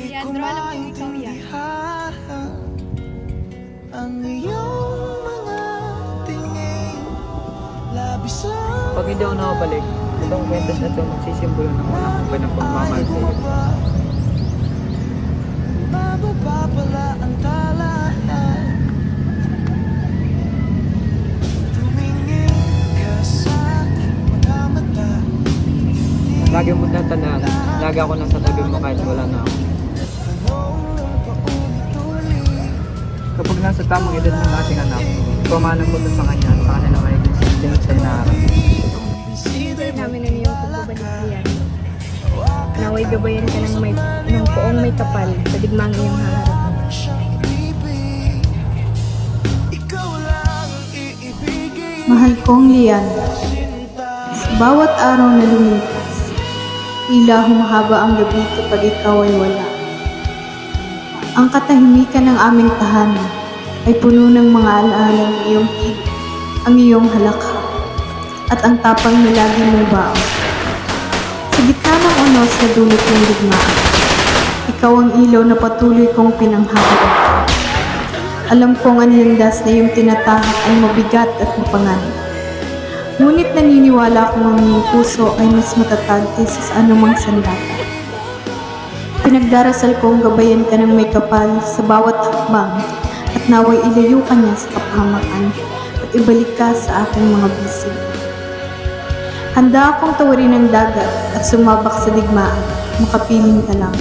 Leandro, alam mo ikaw yan. Ang iyong mga tingin labis ang Pag hindi ako nakabalik, itong kwento na ito magsisimbolo ng unang kumpay ng pagmamahal sa iyo. bababa pala ang talaan. Tumingin ka sa aking mga mata. Lagi mo tatandaan, lagi ako nasa tabi mo kahit wala na ako. Kapag nasa tamang edad ng ating anak, pamahalan mo ito sa kanya at sa kanila magiging sistema sa inaarap. Hintay namin na niyong pagbabalik yan. Naway gabayan ka ng poong may kapal sa digmang iyong haharap. Mahal kong Lian, sa bawat araw na lumipas, tila humahaba ang gabi kapag ikaw ay wala. Ang katahimikan ng aming tahanan ay puno ng mga alaala ng iyong tinig, ang iyong halakhak, at ang tapang na lagi mong baon. Sa gitna ng unos na dulot ng digmaan, ikaw ang ilaw na patuloy kong pinanghahawak. Alam kong ang landas na iyong tinatahak ay mabigat at mapanganib. Ngunit naniniwala akong ang iyong puso ay mas matatag kaysa sa anumang sandata. Pinagdarasal kong gabayan ka ng may kapal sa bawat hakbang at naway ilayo ka niya sa kapahamakan at ibalik ka sa aking mga bisig. Handa akong tawarin ang dagat at sumabak sa digmaan, makapiling ka lang.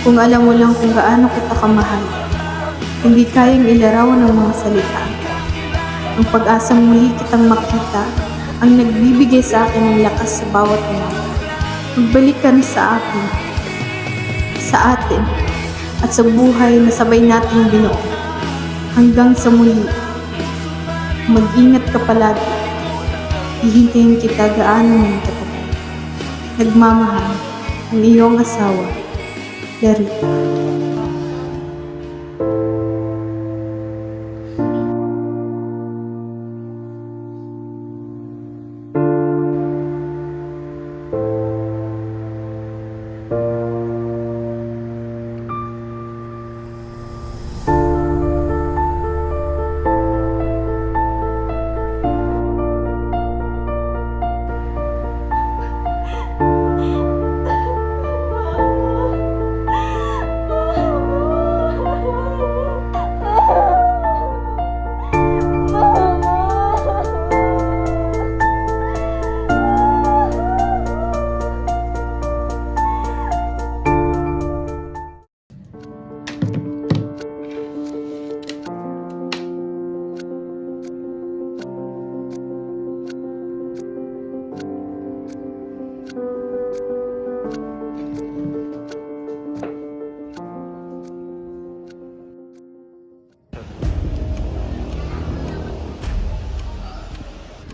Kung alam mo lang kung gaano kita kamahal, hindi kayang ilarawan ng mga salita. Ang pag-asang muli kitang makita, ang nagbibigay sa akin ng lakas sa bawat umaga. Magbalik ka na sa akin, sa atin, at sa buhay na sabay nating binuo. Hanggang sa muli, mag-ingat ka palagi. Hihintayin kita gaano man katagal. Nagmamahal, ang iyong asawa, Larita.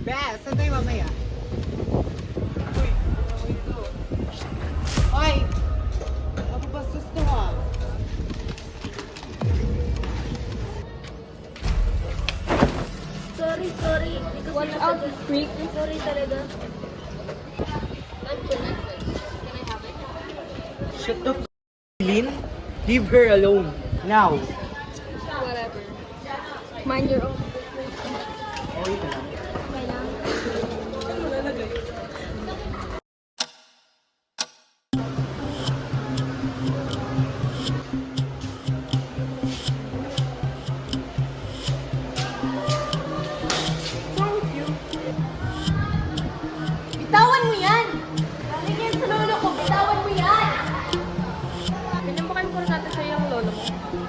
Bes, saan tayo mamaya? Hoy! Ako ba susto mo? Sorry. Watch out, freak. Sorry talaga. Can I have it? Shut the f***, Lynn. Leave her alone. Now. Whatever. Mind your own business. Okay ka lang. Okay lang. Bitawan mo yan! Galing yan sa lolo ko, bitawan mo yan! Pinampakan ko natin sa yung lolo mo.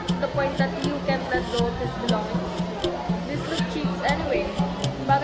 To the point that you can't let go of his belongings. This was cheats anyway. But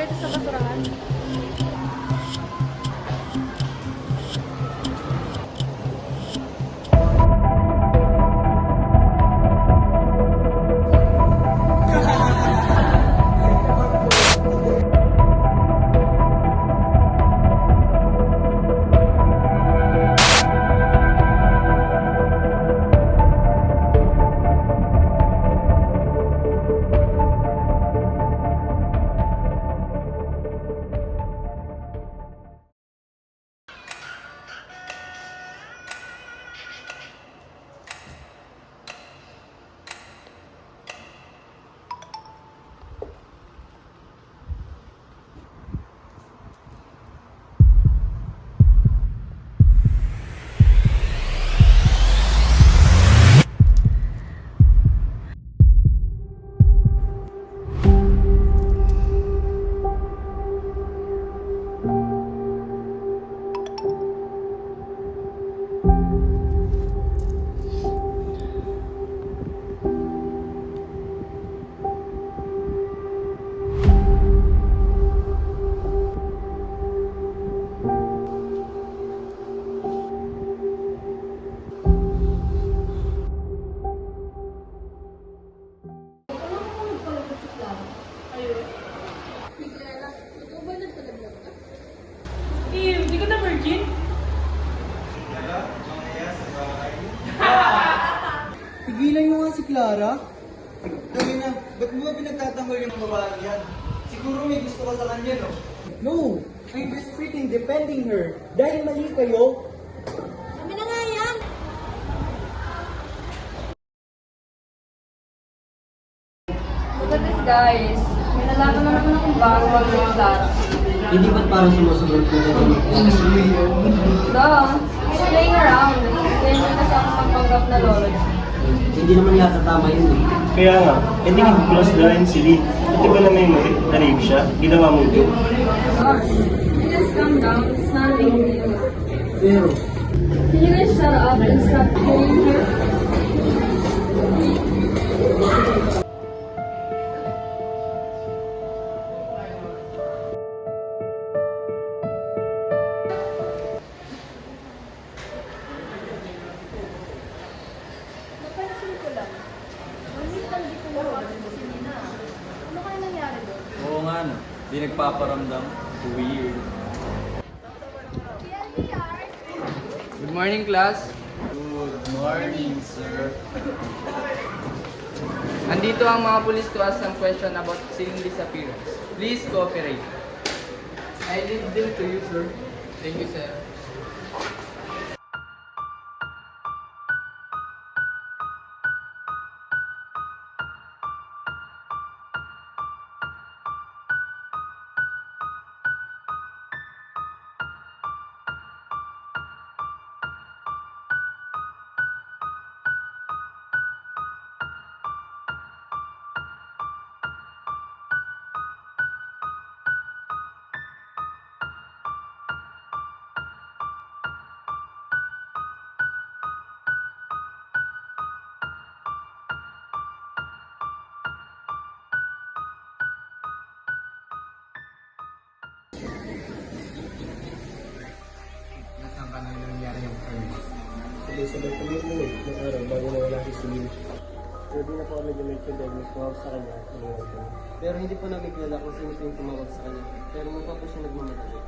skin? Pigilan mo nga si Clara. Dami na, ba't mo ba pinagtatanggol yung babae yan? Siguro may gusto ka sa kanya, no? No! I'm just freaking defending her. Dahil mali kayo. Look at this, guys. May nalaman na naman akong bago ang Clara. Hindi ba't parang sumusunod ko na rin? Duh, he's playing around. Ganyan din kasi ako magpanggap na lolo niya. Hindi naman yata tama yun eh. Kaya nga, hindi ko close na rin si Lee. Ito ba na may na-rape siya? Ginawa mo ito. Gosh, you just calm down. It's not a big deal. Pero, Can you guys shut up and stop playing here? Napansin ko lang. Mamitan di ko nawagan si Nina. Ano kaya nangyari doon? Oo nga no. Di nagpaparamdam. Weird. Good morning, class. Good morning, sir. Andito ang mga pulis to ask some question about seeing disappearance. Please cooperate. I leave them to you, sir. Thank you, sir. Nasaan ka nang nangyari yung crime? Sabay-sabay kami umuwi ng araw bago nawala si Celine. Pero di na po kami dinagpundag na tumawag sa kanya. pero hindi po namin kilala kung sino po yung tumawag sa kanya. Pero mukha po siya nagmamadali.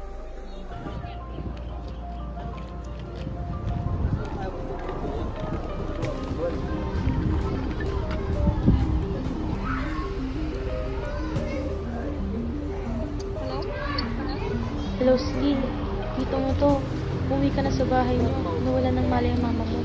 Hello, Celine. Dito mo to. Uwi ka na sa bahay mo. Nawala ng malay ang mama mo.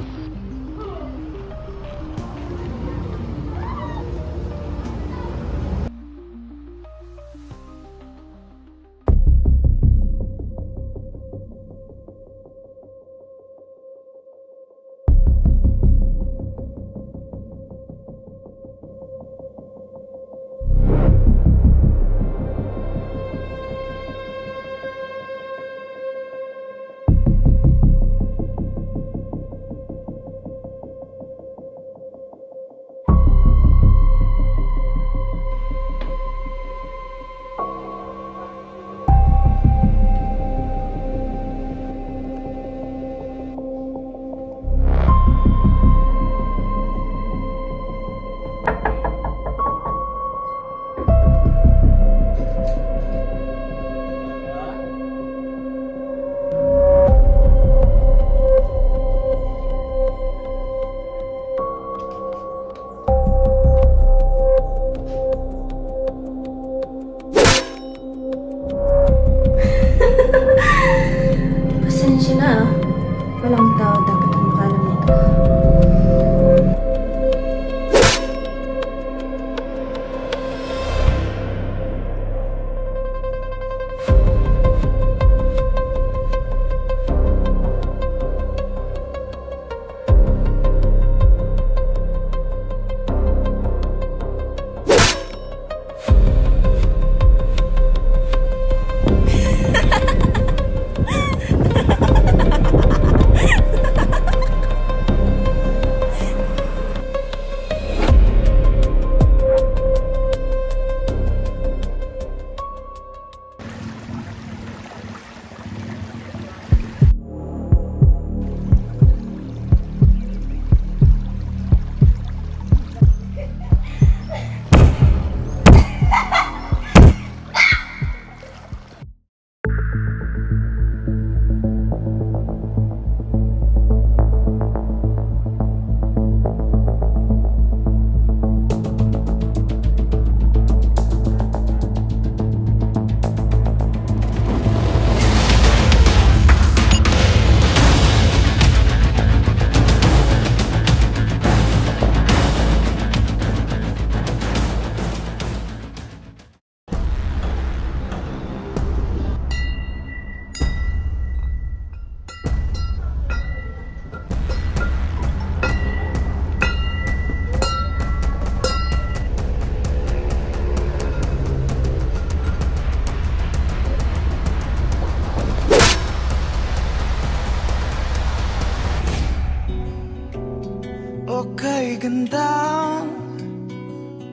gandang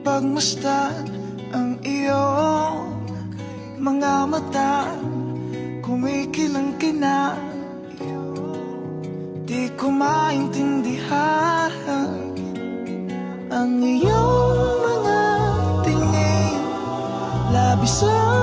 pagmasdan ang iyong mga mata, kumikilang-kinang. Di ko maintindihan ang iyong mga tingin, labis ang